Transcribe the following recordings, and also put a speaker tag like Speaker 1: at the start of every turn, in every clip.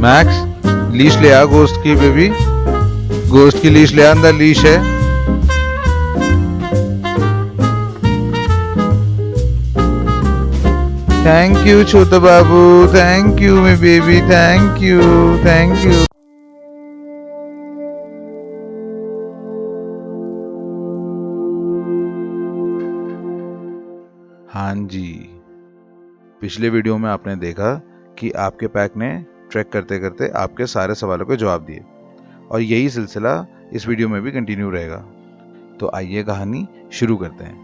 Speaker 1: Max, leash ले आ गोश्त की बेबी, गोश्त की लीश ले आ, अंदर लीश है। थैंक यू छोटा बाबू, thank you my baby, thank you, thank you. हाँ जी, पिछले वीडियो में आपने देखा कि आपके पैक ने ट्रैक करते करते आपके सारे सवालों के जवाब दिए, और यही सिलसिला इस वीडियो में भी कंटिन्यू रहेगा। तो आइए कहानी शुरू करते हैं।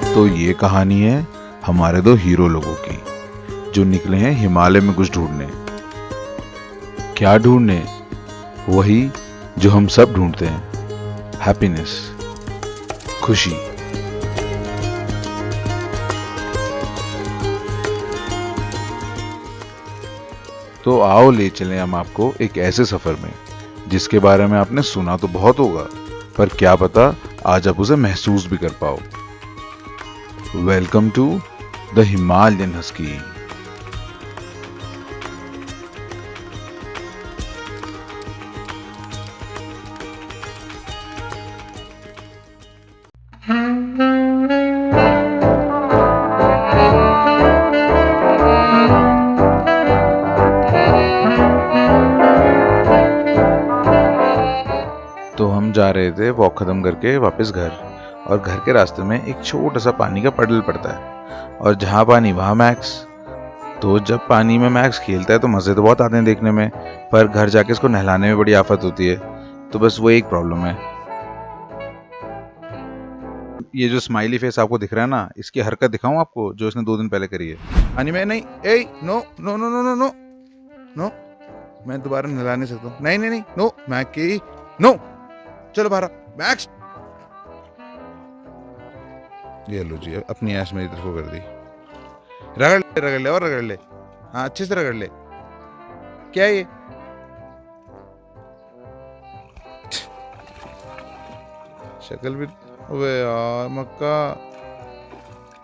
Speaker 1: तो ये कहानी है हमारे दो हीरो लोगों की, जो निकले हैं हिमालय में कुछ ढूंढने। क्या ढूंढने? वही जो हम सब ढूंढते हैं, हैप्पीनेस, खुशी। तो आओ ले चलें हम आपको एक ऐसे सफर में जिसके बारे में आपने सुना तो बहुत होगा, पर क्या पता आज आप उसे महसूस भी कर पाओ। Welcome to the Himalayan Husky. तो हम जा रहे थे वॉक खत्म करके वापस घर, और घर के रास्ते में एक छोटा सा पानी का पडल पड़ता है, और जहाँ पानी वहाँ मैक्स। तो जब पानी में मैक्स खेलता है तो मज़े तो बहुत आते हैं देखने में, पर घर जाके इसको नहलाने में बड़ी आफत होती है। तो बस वो एक प्रॉब्लम है। ये जो स्माइली फेस आपको दिख रहा है ना, इसकी हरकत दिखाऊं आपको जो इसने 2 दिन पहले करी है। पानी में नहीं, ए no no no no no no no, मैं दोबारा नहला नहीं सकता। नहीं नहीं नहीं, नो मैकी, नो, चलो बाहर मैक्स। ये लो जी, अपनी ऐश मेरी तरफ कर दी। रगड़ ले और रगड़ ले, हाँ अच्छे से रगड़ ले। क्या ये शक्ल भी, अबे यार मक्का,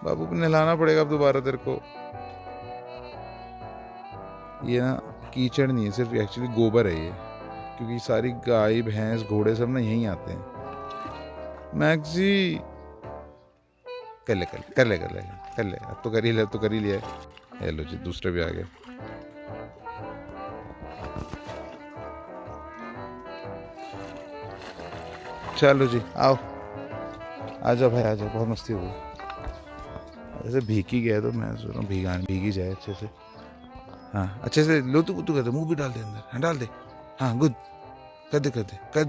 Speaker 1: बाबू को नहलाना पड़ेगा अब दोबारा तेरे को। ये ना कीचड़ नहीं है, सिर्फ एक्चुअली गोबर है ये, क्योंकि सारी गाय भैंस घोड़े सब ना यहीं आते हैं। मैक्सी कर ले कर ले कर ले कर ले, अब तो कर ही ले, अब तो कर ही लिया है। लो जी, दूसरे भी आ गए। चलो जी, आओ, आ जाओ भाई, आ जाओ, बहुत मस्ती हो गई। ऐसे भीग ही गया तो मैं सोच रहा हूँ भीग ही जाए अच्छे से। हाँ अच्छे से लो, तू कर दे, मुंह भी डाल दे अंदर, हाँ डाल दे, हाँ गुड, कर दे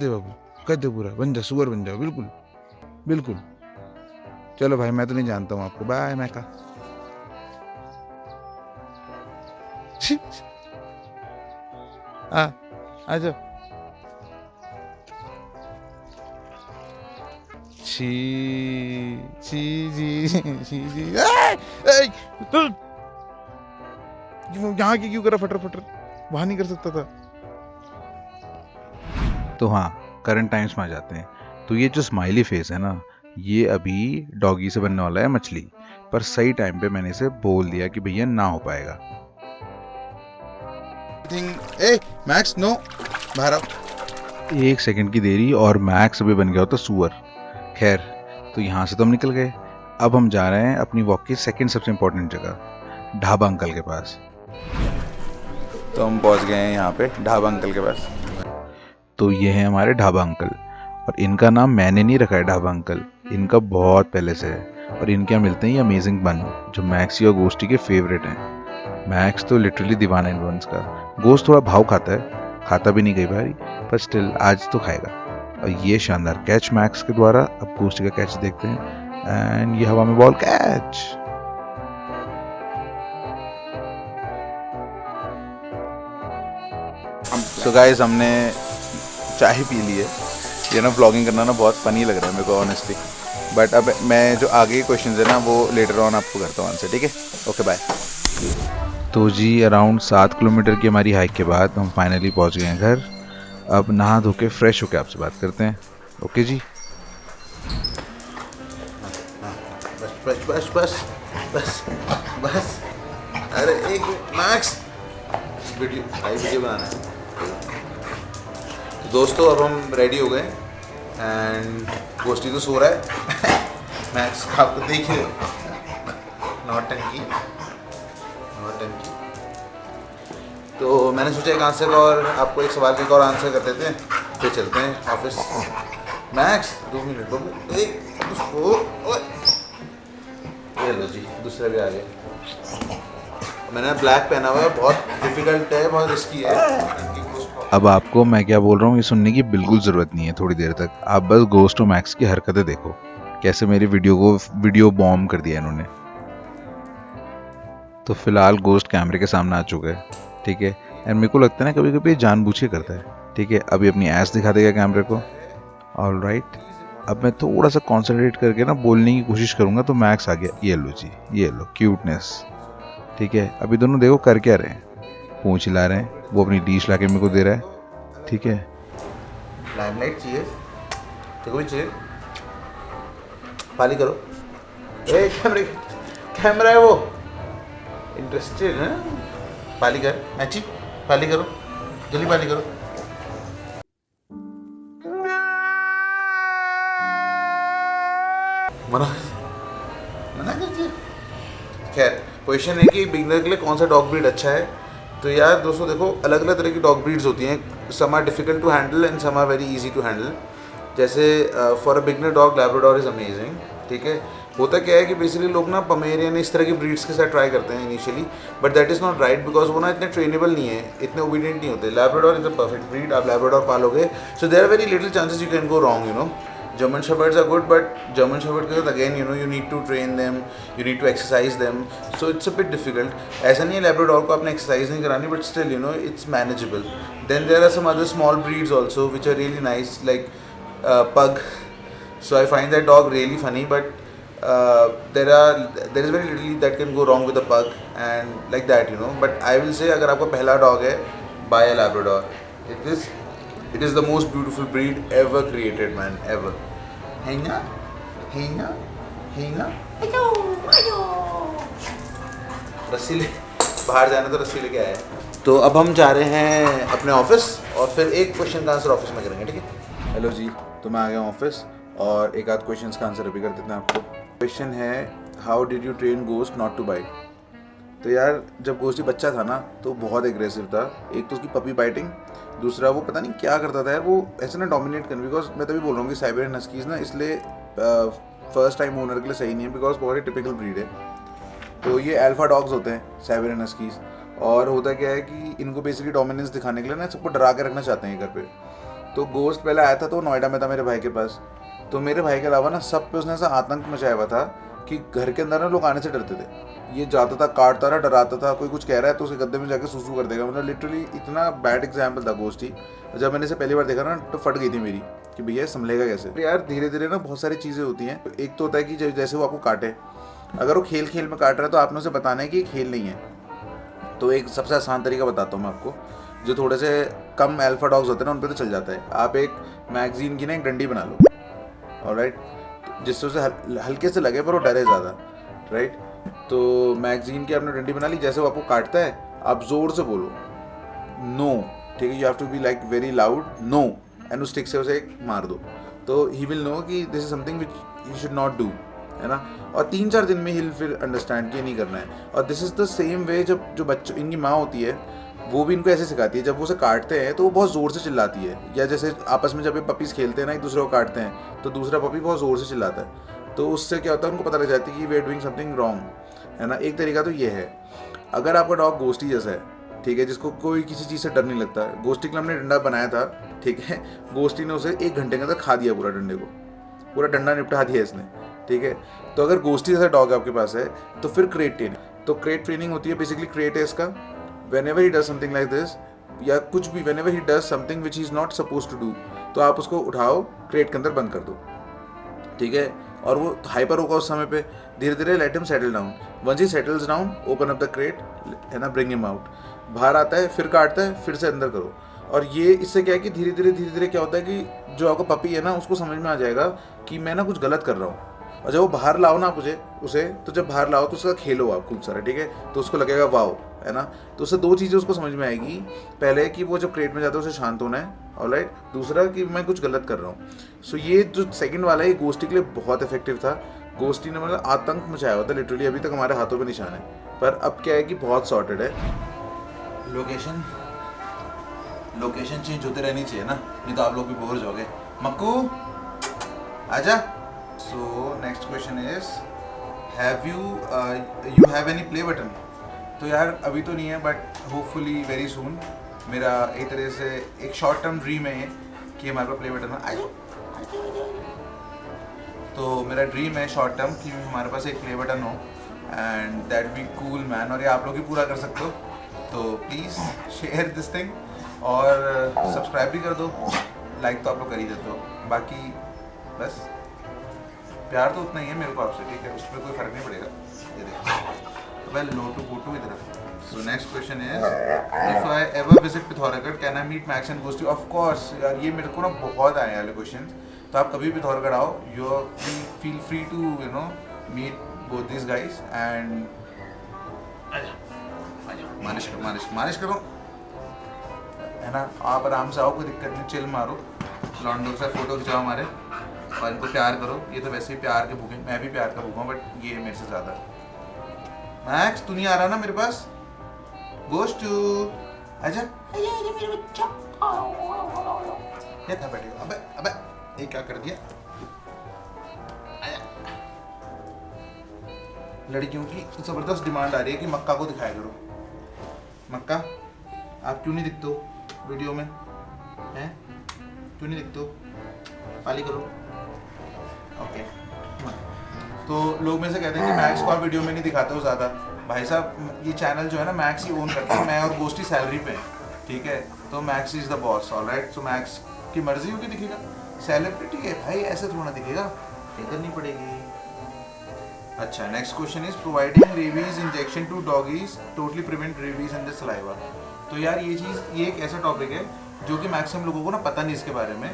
Speaker 1: बाबू, कर दे पूरा, बन जा, सुअर बन जाओ, बिल्कुल बिल्कुल। चलो भाई, मैं तो नहीं जानता हूँ आपको, बाय मैका। आ जाओ। छी छी जी छी जी, यहाँ की क्यों करा फटर फटर, वहां नहीं कर सकता था। तो हाँ, करंट टाइम्स में आ जाते हैं। तो ये जो स्माइली फेस है ना, ये अभी डॉगी से बनने वाला है मछली, पर सही टाइम पे मैंने इसे बोल दिया कि भैया ना हो पाएगा। ए मैक्स, नो, बाहर आओ। 1 सेकंड की देरी और मैक्स अभी बन गया होता सुअर। खैर, तो यहाँ से तो हम निकल गए। अब हम जा रहे हैं अपनी वॉक की सेकंड सबसे इम्पोर्टेंट जगह, ढाबा अंकल के पास। तो हम पहुँच गए हैं यहाँ पे ढाबा अंकल के पास। तो ये है हमारे ढाबा अंकल, और इनका नाम मैंने नहीं रखा है ढाबा अंकल, इनका बहुत पहले से है। और इनके यहाँ मिलते हैं ये अमेजिंग बन, जो मैक्सी और गोस्टी के फेवरेट हैं। मैक्स तो लिटरली दीवाना इन बन्स का। गोश्त थोड़ा भाव खाता है, खाता भी नहीं कई बार, पर स्टिल आज तो खाएगा। और ये शानदार कैच मैक्स के द्वारा। अब गोस्टी का कैच देखते हैं, एंड ये हवा में बॉल कैच। सो गाइस, हमने चाय पी ली है। ये ना व्लॉगिंग करना ना बहुत फनी लग रहा है मेरे को ऑनेस्टली। बट अब मैं जो आगे के क्वेश्चन है ना वो लेटर ऑन आपको करता हूँ आंसर, ठीक है? Okay bye. तो जी अराउंड 7 किलोमीटर की हमारी हाइक के बाद हम फाइनली पहुँच गए हैं घर। अब नहा धो के फ्रेश होके आपसे बात करते हैं। ओके जी।
Speaker 2: बस बस बस बस बस। अरे एक मैक्स वीडियो बनाना है। तो दोस्तों अब हम रेडी हो गए एंड गोष्ठी तो सो रहा है। मैक्स आपको देख रहे हो, नौटंकी। तो मैंने सोचा एक आंसर का और आपको एक सवाल का एक और आंसर कर देते हैं, फिर चलते हैं ऑफिस। मैक्स 2 मिनट रुको। ये लो जी, दूसरा भी आ गया। मैंने ब्लैक पहना हुआ है, बहुत डिफिकल्ट है, बहुत रिस्की है।
Speaker 1: अब आपको मैं क्या बोल रहा हूँ ये सुनने की बिल्कुल ज़रूरत नहीं है थोड़ी देर तक। आप बस गोस्ट टू मैक्स की हरकतें देखो, कैसे मेरी वीडियो बॉम्ब कर दिया इन्होंने। तो फिलहाल गोस्ट कैमरे के सामने आ चुका है, ठीक है? एंड मेरे को लगता है ना कभी कभी जानबूझ के करता है, ठीक है? अभी अपनी ऐस दिखा देगा कैमरे को। ऑल राइट, अब मैं थोड़ा सा कॉन्सेंट्रेट करके ना बोलने की कोशिश करूंगा तो मैक्स आ गया। ये लो जी, ये लो क्यूटनेस, ठीक है? अभी दोनों देखो कर क्या रहे हैं, पूंछ हिला रहे हैं, वो अपनी डीश लाके मेरे को दे रहा है, ठीक है?
Speaker 2: लाइमलाइट चाहिए, देखो भी चाहिए, पाली करो। ए कैमरा है वो, इंटरेस्टेड है? पाली कर, मैची पाली करो, जल्दी पाली करो। मना मना करती है। खैर क्वेश्चन है कि बिगनर के लिए कौन सा डॉग ब्रीड अच्छा है। तो यार दोस्तों देखो, अलग अलग तरह की डॉग ब्रीड्स होती हैं। Some are difficult to handle and some are very easy to handle. जैसे for a beginner dog Labrador is amazing, ठीक है? होता क्या है कि बेसिकली लोग ना पमेरियन इस तरह की ब्रीड्स के साथ ट्राई करते हैं initially, but that is not right because वो ना इतने ट्रेनेबल नहीं है, इतने ओबीडियंट नहीं होते। Labrador is a perfect breed. आप लैब्राडोर पालोगे so there are very little chances you can go wrong, you know. German Shepherds are good, but German Shepherd के साथ again you need to train them, you need to exercise them, so it's a bit difficult. ऐसा नहीं है Labrador को आपने exercise नहीं करानी, but still it's manageable. Then there are some other small breeds also which are really nice, like Pug. So I find that dog really funny, but there is very little that can go wrong with a Pug and like that, But I will say अगर आपका पहला dog है, buy a Labrador. It is the most beautiful breed ever created, man, ever. Heina, heina, heina. रस्सी ले, बाहर जाना तो रस्सी लेके आए। तो अब हम जा रहे हैं अपने ऑफिस और फिर एक क्वेश्चन का आंसर ऑफिस में करेंगे, ठीक है? हेलो जी, तो मैं आ गया ऑफिस और एक आध क्वेश्चन का आंसर अभी कर देते हैं आपको। क्वेश्चन है, how did you train ghost not to bite? तो यार जब गोस्टी बच्चा था ना तो बहुत एग्रेसिव था। एक तो उसकी पपी बाइटिंग, दूसरा वो पता नहीं क्या करता था यार, वो ऐसे ना डोमिनेट कर। बिकॉज मैं तभी बोल रहा हूँ कि साइबेरियन हस्कीज ना इसलिए फर्स्ट टाइम ओनर के लिए सही नहीं है, बिकॉज बहुत ही टिपिकल ब्रीड है। तो ये अल्फा डॉग्स होते हैं साइबेरियन हस्कीज, और होता क्या है कि इनको बेसिकली डोमिनेंस दिखाने के लिए ना सबको डरा के रखना चाहते हैं घर पे। तो गोस्ट पहले आया था तो नोएडा में था मेरे भाई के पास। तो मेरे भाई के अलावा ना सब पे उसने ऐसा आतंक मचाया हुआ था कि घर के अंदर ना लोग आने से डरते थे। ये जाता था, काटता था, डराता था, कोई कुछ कह रहा है तो उसे गद्दे में जाके सूसू कर देगा। मतलब लिटरली इतना बैड एग्जाम्पल था गोस्टी। जब मैंने इसे पहली बार देखा ना तो फट गई थी मेरी कि भैया संभलेगा कैसे। यार धीरे धीरे ना बहुत सारी चीज़ें होती हैं। एक तो होता है कि जैसे वो आपको काटे, अगर वो खेल खेल में काट रहा है तो आपने उसे बताना है कि ये खेल नहीं है। तो एक सबसे आसान तरीका बताता हूँ मैं आपको, जो थोड़े से कम अल्फा डॉग्स होते हैं ना उन पर तो चल जाता है। आप एक मैगजीन की ना एक डंडी बना लो, ऑलराइट, जिससे उसे हल्के से लगे पर वो डरे ज़्यादा, राइट? तो मैगजीन की आपने डंडी बना ली, जैसे वो आपको काटता है आप जोर से बोलो नो, ठीक है? You have to be like very loud no, and उस स्टिक से उसे मार दो, तो ही विल नो कि this is something which he should not do, है ना? और 3-4 दिन में ही फिर अंडरस्टैंड कि नहीं करना है। और this is the same way जब जो बच्चों इनकी माँ होती है वो भी इनको ऐसे सिखाती है। जब वो उसे काटते हैं तो वो बहुत ज़ोर से चिल्लाती है, या जैसे आपस में जब ये पपीज़ खेलते हैं ना एक दूसरे को काटते हैं तो दूसरा पपी बहुत ज़ोर से चिल्लाता है। तो उससे क्या होता है, उनको पता लग जाती है कि we are doing something wrong, है ना? एक तरीका तो ये है। अगर आपका डॉग गोस्टी जैसा है, ठीक है, जिसको कोई किसी चीज़ से डर नहीं लगता, गोस्टी के लिए हमने डंडा बनाया था, ठीक है? गोस्टी ने उसे 1 घंटे के अंदर खा दिया, पूरा डंडे को, पूरा डंडा निपटा दिया इसने, ठीक है? तो अगर गोस्टी जैसा डॉग आपके पास है तो फिर क्रेट ट्रेनिंग, तो क्रेट ट्रेनिंग होती है बेसिकली। क्रेट है इसका, whenever he does something like this, या कुछ भी, whenever he does something which he is not supposed to do, तो आप उसको उठाओ, क्रेट के अंदर बंद कर दो, ठीक है? और वो हाइपर होगा उस समय पे, धीरे धीरे let him settle down, once he settles down open up the crate, है ना, ब्रिंग हिम आउट, बाहर आता है फिर काटता है फिर से अंदर करो। और ये इससे क्या है कि धीरे धीरे क्या होता है कि जो आपका पपी है ना उसको समझ में आ जाएगा कि मैं ना कुछ गलत कर रहा हूँ। और जब वो बाहर लाओ ना उसे तो जब बाहर लाओ तो उसका खेलो आप खूब सारा, ठीक है, तो उसको लगेगा वाओ, है ना। तो उससे दो चीज़ें उसको समझ में आएगी, पहले कि वो जब क्रेट में जाता है उसे शांत होना है, ऑलराइट, दूसरा कि मैं कुछ गलत कर रहा हूँ। सो ये जो सेकंड वाला है ये गोस्टी के लिए बहुत इफेक्टिव था। गोस्टी ने मतलब आतंक मचाया हुआ था लिटरली, अभी तक हमारे हाथों पे निशान है, पर अब क्या है कि बहुत सॉर्टेड है। लोकेशन चेंज होते रहनी चाहिए ना, नहीं तो आप लोग भी बोर हो जाओगे। मक्कू आजा। सो next question is have you have any play button? तो यार अभी तो नहीं है बट होपफुली वेरी सून। मेरा एक तरह से एक शॉर्ट टर्म ड्रीम है कि हमारे पास प्ले बटन हो। तो मेरा ड्रीम है शॉर्ट टर्म कि हमारे पास एक प्ले बटन हो and that be cool man, और ये आप लोग ही पूरा कर सकते हो। तो प्लीज़ शेयर दिस थिंग और सब्सक्राइब भी कर दो, लाइक तो आप लोग कर ही देते हो, बाकी बस प्यार तो उतना ही है मेरे को आपसे, ठीक है, उसमें कोई फ़र्क नहीं पड़ेगा। ये देखो वेल लो टू गो टू इधर। So next question is if I ever visit Pithoragarh can I meet Max and Ghosty? Of course यार, ये मेरे को ना बहुत आए वाले क्वेश्चन, तो आप कभी पिथौरागढ़ आओ, you feel free to you know meet both this guys and मालिश करो, है ना। आप आराम से आओ, कोई दिक्कत नहीं, चिल मारो, लॉन्डो के साथ फोटो खिंचाओ हमारे और इनको प्यार करो। ये तो वैसे ही प्यार के भूखे, मैं भी प्यार का भूखा हूँ बट ये मेरे से ज़्यादा। मैक्स तू नहीं आ रहा ना मेरे पास? गोश्त आजा मेरे बच्चा, ये था बैठेगा। अबे ये क्या कर दिया? लड़कियों की ज़बरदस्त डिमांड आ रही है कि मक्का को दिखाया करो। मक्का आप क्यों नहीं दिखते हो वीडियो में, हैं? क्यों नहीं दिखते हो? पाली करो। ओके, तो लोग मेरे से कहते हैं कि मैक्स को आप वीडियो में नहीं दिखाते हो ज़्यादा। भाई साहब ये चैनल जो है ना मैक्स ही ओन करता है, मैं और गोस्टी सैलरी पे, ठीक है, तो max is the boss, alright. So max की मर्जी होगी दिखेगा, सेलिब्रिटी है भाई, ऐसे थोड़ा दिखेगा, ये करनी पड़ेगी। अच्छा next question is providing rabies injection two doggies totally prevent rabies in the saliva? तो यार ये एक ऐसा टॉपिक है जो कि मैक्सिमम लोगों को ना पता नहीं इसके बारे में।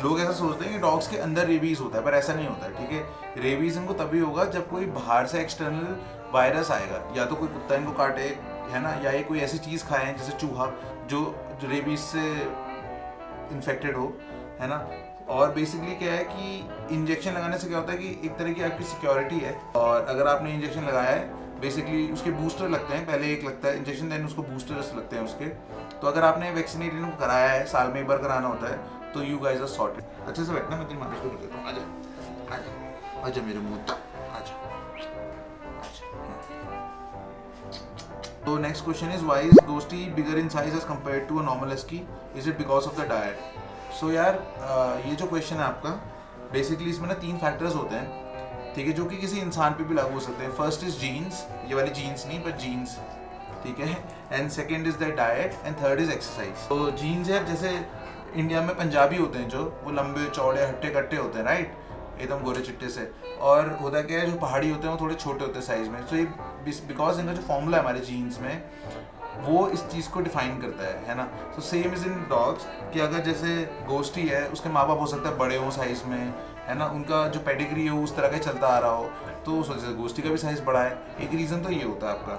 Speaker 2: लोग ऐसा सोचते हैं कि डॉग्स के अंदर रेबीज होता है, पर ऐसा नहीं होता है, ठीक है। रेबीज इनको तभी होगा जब कोई बाहर से एक्सटर्नल वायरस आएगा, या तो कोई कुत्ता इनको काटे, है ना, या ये कोई ऐसी चीज़ खाएं जैसे चूहा जो रेबीज से इन्फेक्टेड हो, है ना। और बेसिकली क्या है कि इंजेक्शन लगाने से क्या होता है कि एक तरह की आपकी सिक्योरिटी है, और अगर आपने इंजेक्शन लगाया है बेसिकली उसके बूस्टर लगते हैं, पहले एक लगता है इंजेक्शन, देन उसको बूस्टर्स लगते हैं उसके। तो अगर आपने वैक्सीनेशन कराया है, साल में एक बार कराना होता है, तो यू गाइस आर सॉर्टेड। अच्छे से बैठना, मैं तेरी मालिश भी कर देता हूँ। आजा मेरे मुँह तक, आजा। तो next question is why is Ghosty bigger in size as compared to a normal husky? Is it because of the diet? So यार ये जो क्वेश्चन है आपका, बेसिकली इसमें ना 3 फैक्टर्स होते हैं, ठीक है, जो कि किसी इंसान पे भी लागू हो सकते हैं। फर्स्ट इज जीन्स, ये वाली जीन्स नहीं पर जीन्स, ठीक है, and second is the diet and third is exercise. तो जीन्स है, जैसे इंडिया में पंजाबी होते हैं जो, वो लंबे चौड़े हट्टे कट्टे होते हैं, राइट, एकदम गोरे चिट्टे से, और होता क्या है जो पहाड़ी होते हैं वो थोड़े छोटे होते हैं साइज़ में। सो ये बिकॉज इनका जो फॉर्मूला है हमारे जीन्स में वो इस चीज़ को डिफाइन करता है ना। So same is in dogs कि अगर जैसे गोस्टी है, उसके माँ बाप हो सकता है बड़े हों साइज़ में, है ना, उनका जो पेडिग्री है उस तरह का चलता आ रहा हो, तो उस वजह से गोस्टी का भी साइज़ बड़ा है। एक रीज़न तो ये होता है आपका।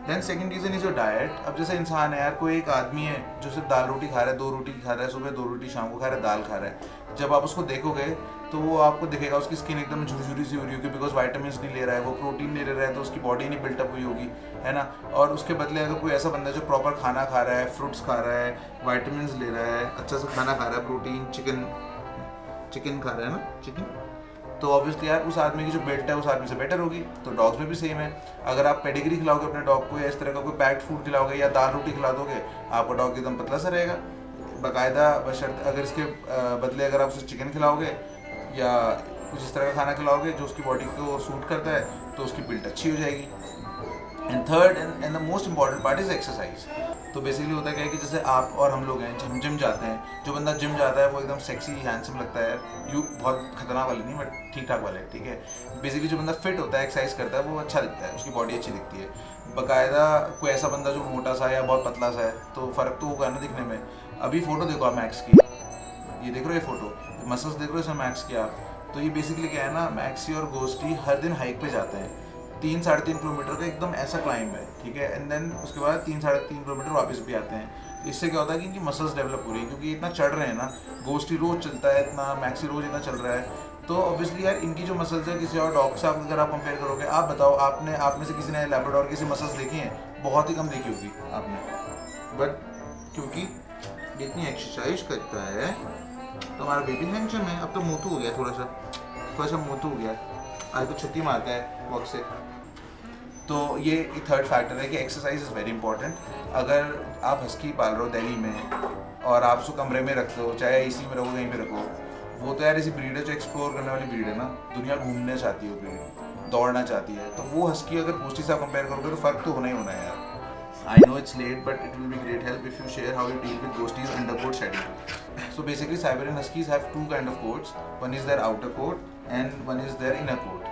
Speaker 2: Then second reason is your diet. अब जैसे इंसान है यार, कोई एक आदमी है जो सिर्फ दाल रोटी खा रहा है, 2 रोटी खा रहा है, सुबह 2 रोटी, शाम को खा रहा है, दाल खा रहा है, जब आप उसको देखोगे तो वो आपको दिखेगा उसकी स्किन एकदम झुरझुरी सी हो रही होगी, बिकॉज वाइटामिन नहीं ले रहा है, वो प्रोटीन नहीं ले रहा है, तो उसकी बॉडी नहीं बिल्टअप हुई होगी, है ना। और उसके बदले अगर कोई ऐसा बंदा जो प्रॉपर खाना खा रहा है, फ्रूट्स खा रहा है, वाइटामिन ले रहा है, अच्छा सा खाना खा रहा है, प्रोटीन, चिकन खा रहा है ना, चिकन, तो ऑब्वियसली यार उस आदमी की जो बिल्ट है उस आदमी से बेटर होगी। तो डॉग्स में भी सेम है, अगर आप पेडिग्री खिलाओगे अपने डॉग को या इस तरह का कोई पैक्ड फूड खिलाओगे या दाल रोटी खिला दोगे, आपका डॉग एकदम पतला सा रहेगा बाकायदा, बशर्ते अगर इसके बदले अगर आप उसे चिकन खिलाओगे या कुछ इस तरह का खाना खिलाओगे जो उसकी बॉडी को सूट करता है, तो उसकी बिल्ट अच्छी हो जाएगी। And third and the most important part is exercise. तो बेसिकली होता क्या है कि जैसे आप और हम लोग हैं, हम जिम जाते हैं, जो बंदा जिम जाता है वो एकदम सेक्सी हैंडसम लगता है यार, यू बहुत खतरनाक वाले नहीं बट ठीक ठाक वाले, ठीक है। बेसिकली जो बंदा फिट होता है, एक्सरसाइज करता है, वो अच्छा दिखता है, उसकी बॉडी अच्छी दिखती है। बाकायदा कोई ऐसा बंदा जो मोटा सा या बहुत पतला सा है तो फ़र्क तो होगा ना दिखने में। अभी फ़ोटो देखो आप मैक्स की, ये देख रहे हो ये फ़ोटो, मसल्स देख रहे हो इसमें मैक्स की आप। तो ये बेसिकली क्या है ना, मैक्सी और गोस्टी हर दिन हाइक पे जाते हैं, 3-3.5 किलोमीटर का एकदम ऐसा क्लाइंब है, ठीक है। एंड देन उसके बाद 3-3.5 किलोमीटर वापस भी आते हैं। इससे क्या होता है कि इनकी मसल्स डेवलप हो रही है, क्योंकि इतना चढ़ रहे हैं ना, गोस्टी रोज चलता है इतना, मैक्सी रोज इतना चल रहा है। तो ऑब्वियसली यार इनकी जो मसल्स है किसी और डॉग से अगर आप कंपेयर करोगे, आप बताओ, आप में से किसी ने लैब्राडोर की मसल्स देखी हैं? बहुत ही कम देखी होगी आपने। बट क्योंकि इतनी एक्सरसाइज करता है तो हमारा बेबी हैंडसम है। अब तो मोटू हो गया, थोड़ा सा मोटू हो गया, आज तो छुट्टी मारता है वक्त से। तो ये थर्ड फैक्टर है कि एक्सरसाइज इज़ वेरी इंपॉर्टेंट। अगर आप हस्की पाल रहे हो दिल्ली में और आप उसको कमरे में रखते हो, चाहे एसी में रखो, कहीं पे रखो, वो तो यार ऐसी ब्रीड है जो एक्सप्लोर करने वाली ब्रीड है ना, दुनिया घूमना चाहती है वो ब्रीड, दौड़ना चाहती है। तो वो हस्की अगर गोस्टी से आप कंपेयर करोगे तो फ़र्क तो होना ही होना है यार। I know it's late, but it will be great help if you share how you deal with ghosties undercoat shedding. So basically, Siberian Huskies have two kind of coats. One is their outer coat, and one is their inner coat.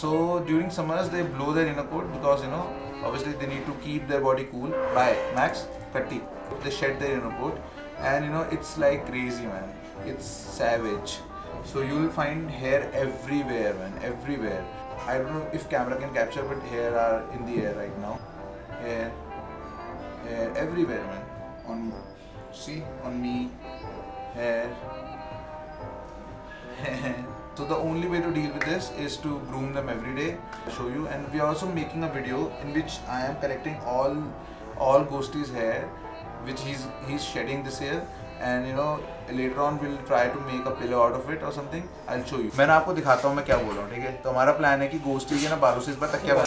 Speaker 2: So during summers, they blow their inner coat because obviously they need to keep their body cool. By Max, Katti. They shed their inner coat, and it's like crazy, man. It's savage. So you'll find hair everywhere, man, everywhere. I don't know if camera can capture, but hair are in the air right now. Hair everywhere, man. On me, hair. So the only way to deal with this is to groom them every day. I'll show you, and we are also making a video in which I am collecting all Ghosty's hair, which he's shedding this year, and later on we'll try to make a pillow out of it or something. I'll show you. मैं ना आपको दिखाता हूँ मैं क्या बोल रहा हूँ, ठीक है। तो हमारा प्लान है कि गोस्टी के ना बालों से इस बार तकिया बना,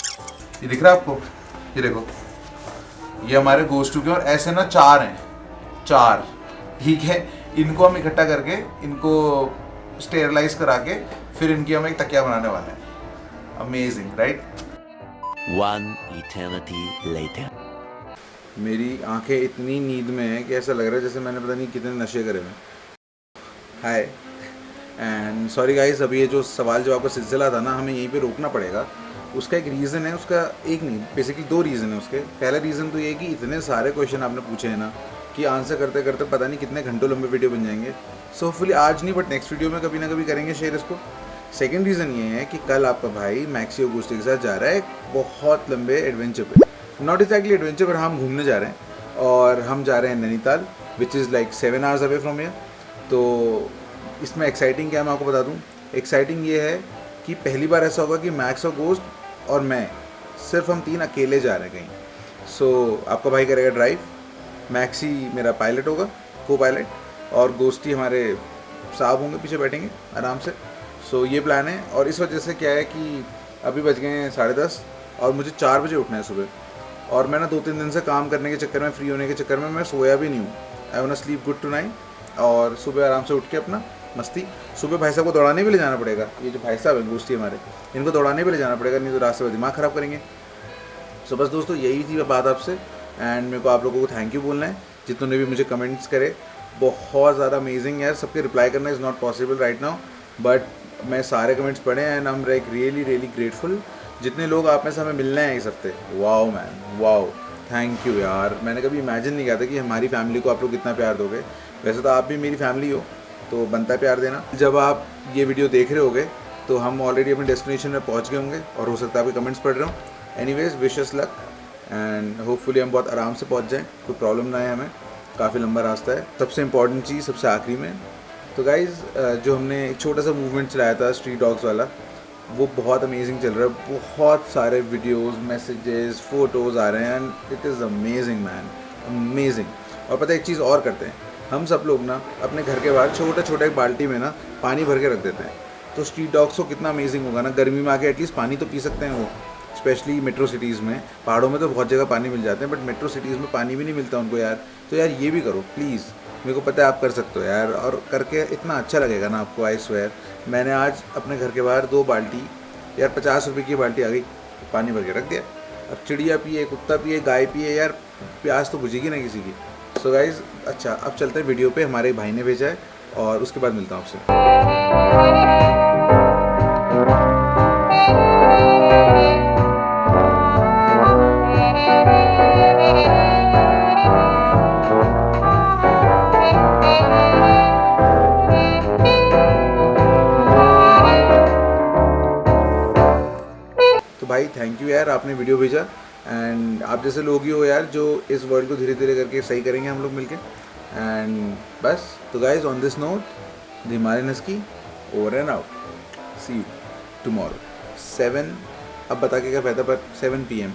Speaker 2: ये दिख रहा है आपको, ये देखो, ये हमारे गोस्टू के, और ऐसे ना 4 हैं, 4, ठीक है। इनको हम इकट्ठा करके इनको स्टेरलाइज करा के फिर इनकी हम एक तकिया बनाने वाले हैं। Amazing, right?
Speaker 3: 1 eternity later.
Speaker 2: मेरी आंखें इतनी नींद में हैं कि ऐसा लग रहा है जैसे मैंने पता नहीं कितने नशे करे हैं। हाय एंड सॉरी गाइस, अभी ये जो सवाल जवाब का सिलसिला था ना, हमें यहीं पे रोकना पड़ेगा। उसका एक रीज़न है, उसका एक नहीं, बेसिकली 2 रीज़न है उसके। पहला रीज़न तो ये है कि इतने सारे क्वेश्चन आपने पूछे हैं ना कि आंसर करते करते पता नहीं कितने घंटों लंबे वीडियो बन जाएंगे। सो होपफुली आज नहीं बट नेक्स्ट वीडियो में कभी ना कभी करेंगे शेयर इसको। सेकंड रीज़न ये है कि कल आपका भाई मैक्सी और गोस्टी के साथ जा रहा है एक बहुत लंबे एडवेंचर पे। नॉट एक्जैक्टली एडवेंचर, पर हम घूमने जा रहे हैं, और हम जा रहे हैं Nainital, which is like 7 hours away from here. तो इसमें एक्साइटिंग क्या है मैं आपको बता दूँ। एक्साइटिंग ये है कि पहली बार ऐसा होगा कि मैक्स और गोस्ट और मैं, सिर्फ हम 3 अकेले जा रहे हैं कहीं। सो आपका भाई करेगा ड्राइव, मैक्सी मेरा पायलट होगा, को पायलट, और गोस्टी हमारे साहब होंगे, पीछे बैठेंगे आराम से। सो ये प्लान है। और इस वजह से क्या है कि अभी बज गए हैं 10:30 और मुझे 4 बजे उठना है सुबह, और मैं ना 2-3 दिन से काम करने के चक्कर में, फ्री होने के चक्कर में मैं सोया भी नहीं हूँ। I want to sleep good tonight, और सुबह आराम से उठ के अपना मस्ती। सुबह भाई साहब को दौड़ाने भी ले जाना पड़ेगा, ये जो भाई साहब हैं गोस्टी हमारे, इनको दौड़ाने भी ले जाना पड़ेगा, नहीं तो रास्ते में दिमाग ख़राब करेंगे। सो बस दोस्तों यही थी बात आपसे, एंड मेरे को आप लोगों को थैंक यू बोलना है जितने भी मुझे कमेंट्स करे। बहुत ज़्यादा अमेजिंग यार, सबके रिप्लाई करना is not possible right now, but मैं सारे कमेंट्स पढ़े and I am like really really grateful. जितने लोग आप में से हमें मिलने हैं इस हफ्ते, wow man, wow, thank you यार। मैंने कभी इमेजिन नहीं किया था कि हमारी फैमिली को आप लोग कितना प्यार दोगे। वैसे तो आप भी मेरी फैमिली हो, तो बनता है प्यार देना। जब आप ये वीडियो देख रहे होगे तो हम ऑलरेडी अपने डेस्टिनेशन में पहुंच गए होंगे, और हो सकता है आपके कमेंट्स पढ़ रहा हूँ। Anyways wish us luck, and hopefully हम बहुत आराम से पहुंच जाएं, कोई प्रॉब्लम ना है हमें। काफ़ी लंबा रास्ता है। सबसे इम्पॉर्टेंट चीज़ सबसे आखिरी में, तो गाइज़ जो हमने एक छोटा सा मूवमेंट चलाया था स्ट्रीट डॉग्स वाला, वो बहुत अमेजिंग चल रहा है। बहुत सारे वीडियोस, मैसेजेस, फ़ोटोज़ आ रहे हैं, and it is amazing man, amazing. और पता है एक चीज़ और करते हैं हम सब लोग ना, अपने घर के बाहर छोटा एक बाल्टी में ना पानी भर के रख देते हैं। तो स्ट्रीट डॉग्स को कितना अमेजिंग होगा ना, गर्मी में आके एटलीस्ट पानी तो पी सकते हैं वो। स्पेशली मेट्रो सिटीज़ में, पहाड़ों में तो बहुत जगह पानी मिल जाते हैं, बट मेट्रो सिटीज़ में पानी भी नहीं मिलता उनको यार। तो यार ये भी करो प्लीज़, मेरे को पता है आप कर सकते हो यार, और करके इतना अच्छा लगेगा ना आपको, आई स्वेयर। मैंने आज अपने घर के बाहर 2 बाल्टी, यार 50 रुपये की बाल्टी आ गई, पानी भर के रख दिया। अब चिड़िया पिए, कुत्ता पिए, गाय पिए, यार प्यास तो बुझेगी ना किसी की। सो गाइज अच्छा अब चलते हैं वीडियो पे, हमारे भाई ने भेजा है और उसके बाद मिलता हूँ आपसे। तो भाई थैंक यू यार, आपने वीडियो भेजा। एंड आप जैसे लोग ही हो यार जो इस वर्ल्ड को धीरे धीरे करके सही करेंगे हम लोग मिलके। एंड बस तो guys on this note the Himalayan husky over and out. See you tomorrow 7, अब बता के क्या फ़ायदा, पर 7 PM।